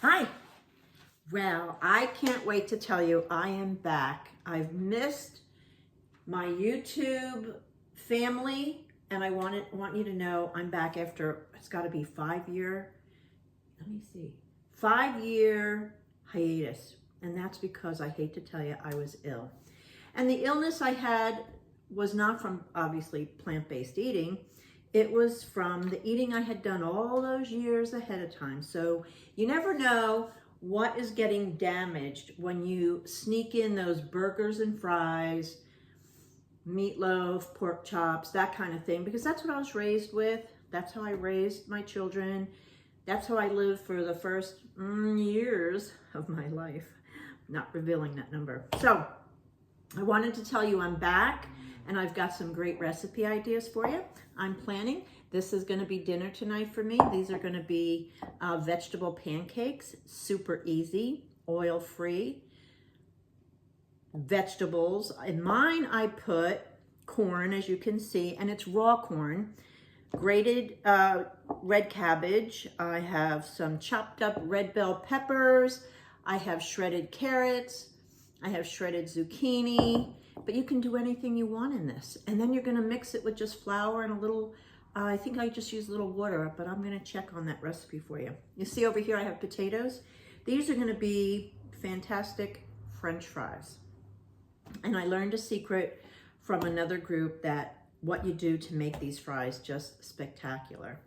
Hi. Well, I can't wait to tell you I am back. I've missed my YouTube family, and I want you to know I'm back after, it's got to be 5-year, let me see, 5-year hiatus. And that's because I hate to tell you, I was ill. And the illness I had was not from obviously plant-based eating. It was from the eating I had done all those years ahead of time. So you never know what is getting damaged when you sneak in those burgers and fries, meatloaf, pork chops, that kind of thing, because that's what I was raised with. That's how I raised my children. That's how I lived for the first years of my life. Not revealing that number. So I wanted to tell you I'm back, and I've got some great recipe ideas for you. I'm planning, this is going to be dinner tonight for me. These are going to be vegetable pancakes, super easy, oil-free vegetables. In mine, I put corn, as you can see, and it's raw corn, grated red cabbage. I have some chopped up red bell peppers. I have shredded carrots. I have shredded zucchini, but you can do anything you want in this. And then you're gonna mix it with just flour and a little, I think I just use a little water, but I'm gonna check on that recipe for you. You see over here I have potatoes. These are gonna be fantastic French fries. And I learned a secret from another group that what you do to make these fries just spectacular.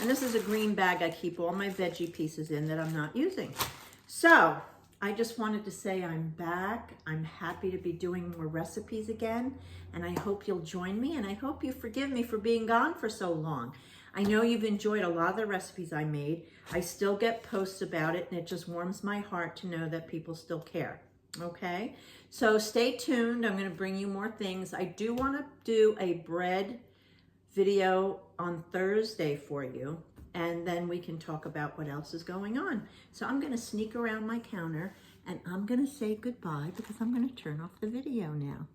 And this is a green bag I keep all my veggie pieces in that I'm not using. So I just wanted to say I'm back. I'm happy to be doing more recipes again, and I hope you'll join me, and I hope you forgive me for being gone for so long. I know you've enjoyed a lot of the recipes I made. I still get posts about it, and it just warms my heart to know that people still care, okay? So stay tuned. I'm gonna bring you more things. I do wanna do a bread video on Thursday for you, and then we can talk about what else is going on. So I'm gonna sneak around my counter and I'm gonna say goodbye because I'm gonna turn off the video now.